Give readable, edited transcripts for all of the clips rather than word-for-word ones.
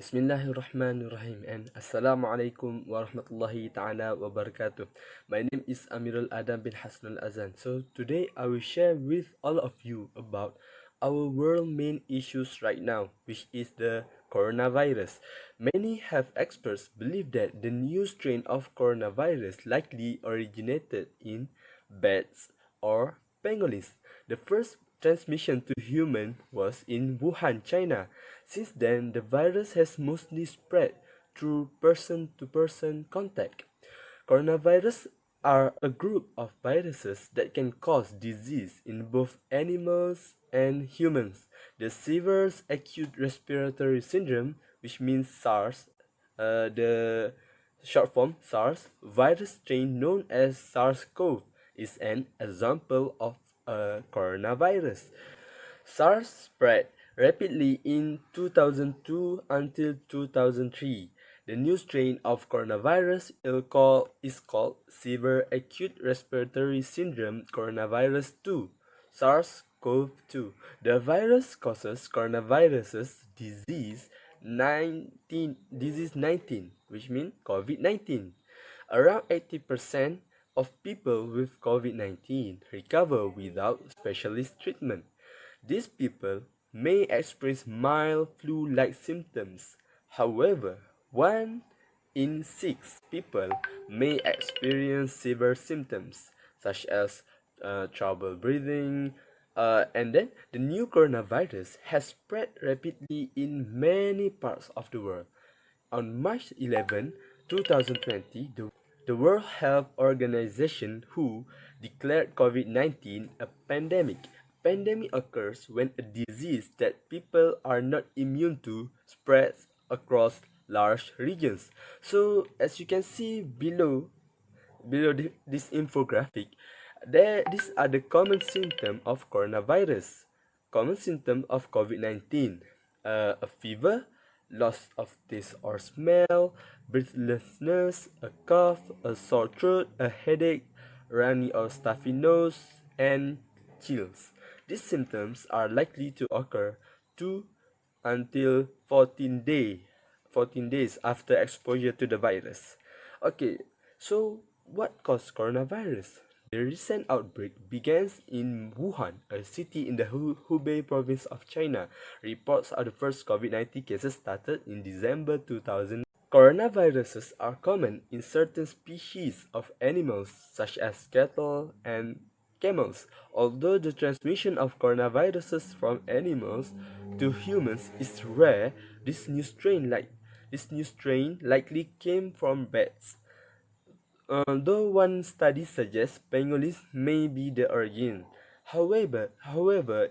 Bismillahirrahmanirrahim and Assalamualaikum warahmatullahi ta'ala wabarakatuh. My name is Amirul Adam bin Hassan Al-Azan. So today I will share with all of you about our world main issues right now, which is the coronavirus. Many have experts believe that the new strain of coronavirus likely originated in bats or pangolins. The first transmission to human was in Wuhan, China. Since then, the virus has mostly spread through person-to-person contact. Coronavirus are a group of viruses that can cause disease in both animals and humans. The severe acute respiratory syndrome, which means SARS, the short form SARS, virus strain known as SARS-CoV, is an example of a coronavirus. SARS spread rapidly in 2002 until 2003. The new strain of coronavirus is called Severe Acute Respiratory Syndrome Coronavirus 2, SARS-CoV-2. The virus causes coronavirus disease 19, which means COVID-19. Around 80% of people with COVID-19 recover without specialist treatment. These people may experience mild flu-like symptoms. However, 1 in 6 people may experience severe symptoms such as trouble breathing. And then the new coronavirus has spread rapidly in many parts of the world. On March 11, 2020, the World Health Organization WHO declared COVID-19 a pandemic. Pandemic occurs when a disease that people are not immune to spreads across large regions. So as you can see below this infographic, these are the common symptoms of coronavirus. Common symptoms of COVID-19: a fever, loss of taste or smell, breathlessness, a cough, a sore throat, a headache, runny or stuffy nose, and chills. These symptoms are likely to occur 2 until 14 days after exposure to the virus. Okay, so what caused coronavirus? The recent outbreak began in Wuhan, a city in the Hubei province of China. Reports of the first COVID-19 cases started in December 2000. Coronaviruses are common in certain species of animals such as cattle and camels. Although the transmission of coronaviruses from animals to humans is rare, this new strain likely came from bats. Though one study suggests pangolins may be the origin. However,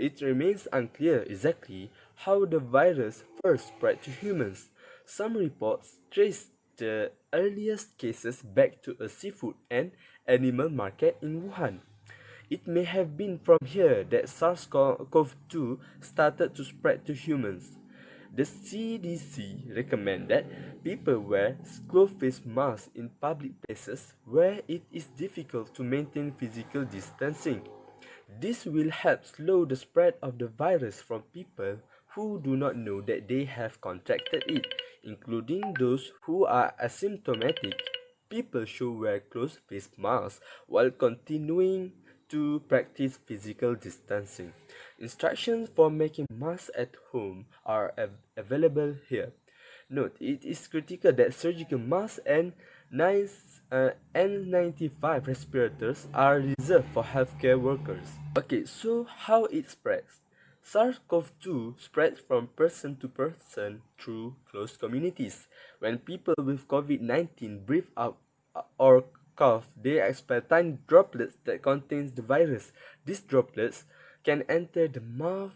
it remains unclear exactly how the virus first spread to humans. Some reports trace the earliest cases back to a seafood and animal market in Wuhan. It may have been from here that SARS-CoV-2 started to spread to humans. The CDC recommends that people wear cloth face masks in public places where it is difficult to maintain physical distancing. This will help slow the spread of the virus from people who do not know that they have contracted it, including those who are asymptomatic. People should wear closed face masks while continuing to practice physical distancing. Instructions for making masks at home are available here. Note, it is critical that surgical masks and N95 respirators are reserved for healthcare workers. Okay, so how it spreads? SARS-CoV-2 spreads from person to person through close communities. When people with COVID-19 breathe out or cough, they expel tiny droplets that contains the virus. These droplets can enter the mouth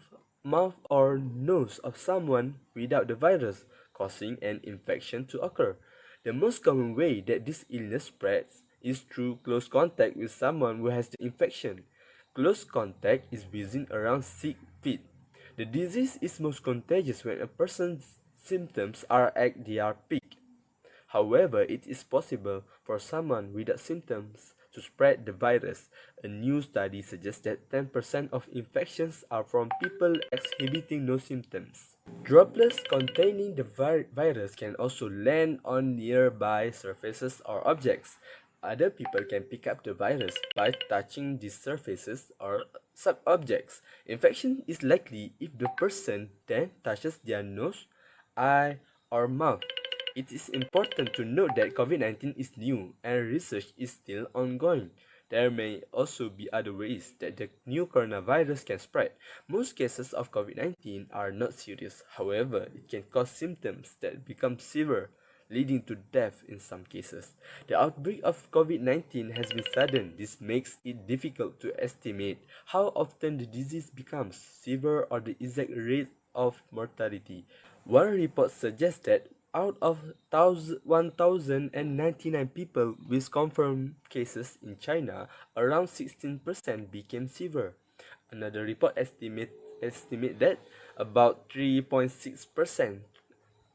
or nose of someone without the virus, causing an infection to occur. The most common way that this illness spreads is through close contact with someone who has the infection. Close contact is within around 6 feet. The disease is most contagious when a person's symptoms are at their peak. However, it is possible for someone without symptoms to spread the virus. A new study suggests that 10% of infections are from people exhibiting no symptoms. Droplets containing the virus can also land on nearby surfaces or objects. Other people can pick up the virus by touching these surfaces or sub-objects. Infection is likely if the person then touches their nose, eye, or mouth. It is important to note that COVID-19 is new and research is still ongoing. There may also be other ways that the new coronavirus can spread. Most cases of COVID-19 are not serious. However, it can cause symptoms that become severe, leading to death in some cases. The outbreak of COVID-19 has been sudden. This makes it difficult to estimate how often the disease becomes severe or the exact rate of mortality. One report suggests that out of 1,099 people with confirmed cases in China, around 16% became severe. Another report estimate that about 3.6%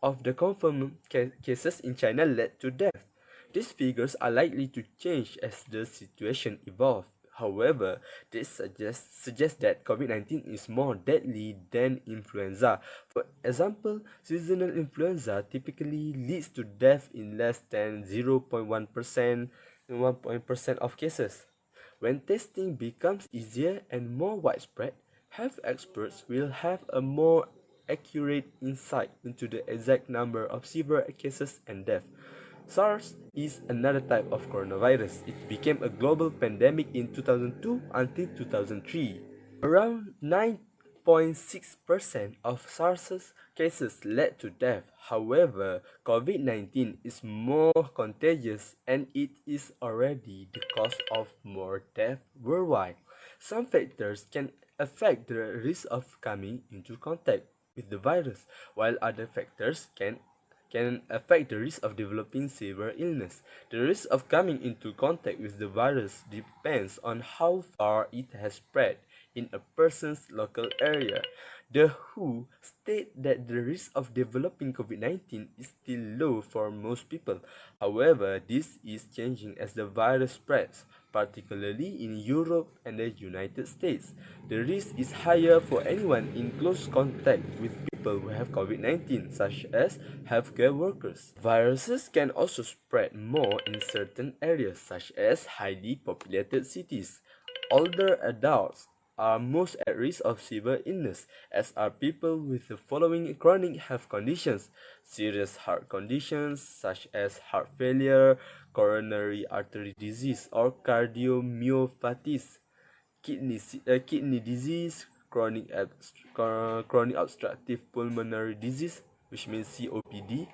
of the confirmed cases in China led to death. These figures are likely to change as the situation evolves. However, this suggests that COVID-19 is more deadly than influenza. For example, seasonal influenza typically leads to death in less than 0.1% of cases. When testing becomes easier and more widespread, health experts will have a more accurate insight into the exact number of severe cases and deaths. SARS is another type of coronavirus. It became a global pandemic in 2002 until 2003. Around 9.6% of SARS cases led to death. However, COVID-19 is more contagious and it is already the cause of more death worldwide. Some factors can affect the risk of coming into contact with the virus, while other factors can affect the risk of developing severe illness. The risk of coming into contact with the virus depends on how far it has spread in a person's local area. The WHO state that the risk of developing COVID-19 is still low for most people. However, this is changing as the virus spreads, particularly in Europe and the United States. The risk is higher for anyone in close contact with people who have COVID-19, such as healthcare workers. Viruses can also spread more in certain areas, such as highly populated cities. Older adults are most at risk of severe illness, as are people with the following chronic health conditions: serious heart conditions such as heart failure, coronary artery disease, or cardiomyopathy, kidney disease, chronic obstructive pulmonary disease, which means COPD,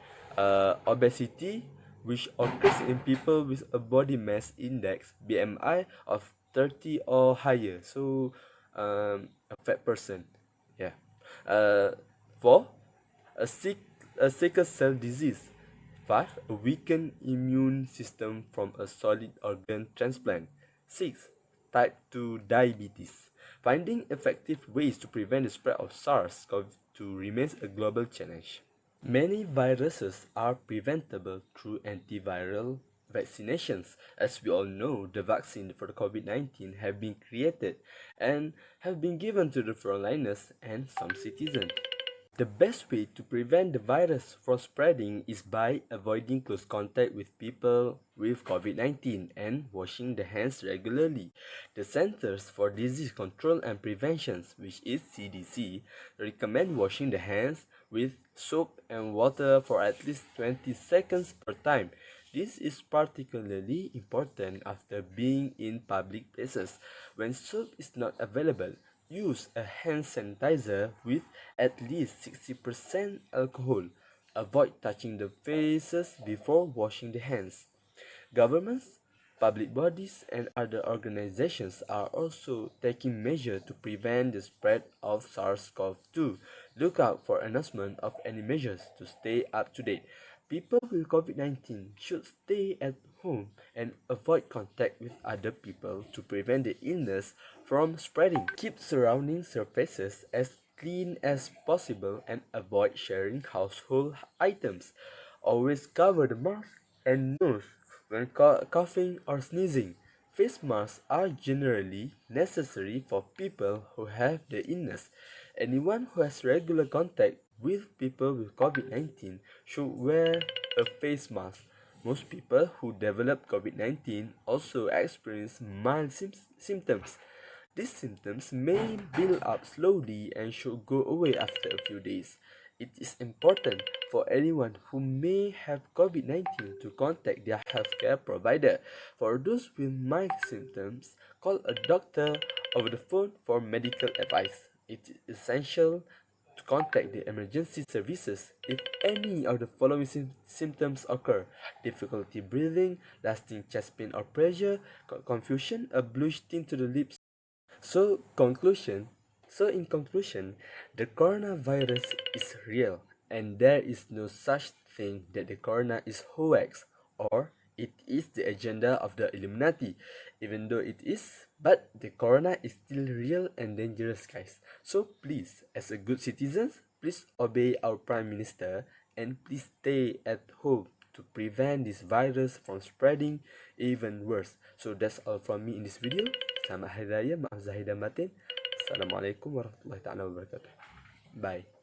obesity, which occurs in people with a body mass index (BMI) of 30 or higher. So, a fat person. Yeah. Uh, 4. A sick a sickle cell disease. 5. A weakened immune system from a solid organ transplant. 6. Type 2 diabetes. Finding effective ways to prevent the spread of SARS-CoV-2 remains a global challenge. Many viruses are preventable through antiviral vaccinations. As we all know, the vaccine for the COVID-19 have been created and have been given to the frontliners and some citizens. The best way to prevent the virus from spreading is by avoiding close contact with people with COVID-19 and washing the hands regularly. The Centers for Disease Control and Prevention, which is CDC, recommend washing the hands with soap and water for at least 20 seconds per time. This is particularly important after being in public places. When soap is not available, use a hand sanitizer with at least 60% alcohol. Avoid touching the faces before washing the hands. Governments, public bodies, and other organizations are also taking measures to prevent the spread of SARS-CoV-2. Look out for announcement of any measures to stay up to date. People with COVID-19 should stay at home and avoid contact with other people to prevent the illness from spreading. Keep surrounding surfaces as clean as possible and avoid sharing household items. Always cover the mouth and nose when coughing or sneezing. Face masks are generally necessary for people who have the illness. Anyone who has regular contact with people with COVID-19 should wear a face mask. Most people who develop COVID-19 also experience mild symptoms. These symptoms may build up slowly and should go away after a few days. It is important for anyone who may have COVID-19 to contact their healthcare provider. For those with mild symptoms, call a doctor over the phone for medical advice. It is essential to contact the emergency services if any of the following symptoms occur: difficulty breathing, lasting chest pain or pressure, confusion, a bluish tint to the lips. So conclusion, in conclusion, the coronavirus is real and there is no such thing that the corona is hoax or it is the agenda of the Illuminati. Even though it is, but the corona is still real and dangerous, guys. So please, as a good citizens, please obey our Prime Minister and please stay at home to prevent this virus from spreading even worse. So that's all from me in this video. Selamat Hari Raya, maaf Zahid dan Batin. Assalamualaikum warahmatullahi taala wabarakatuh. Bye.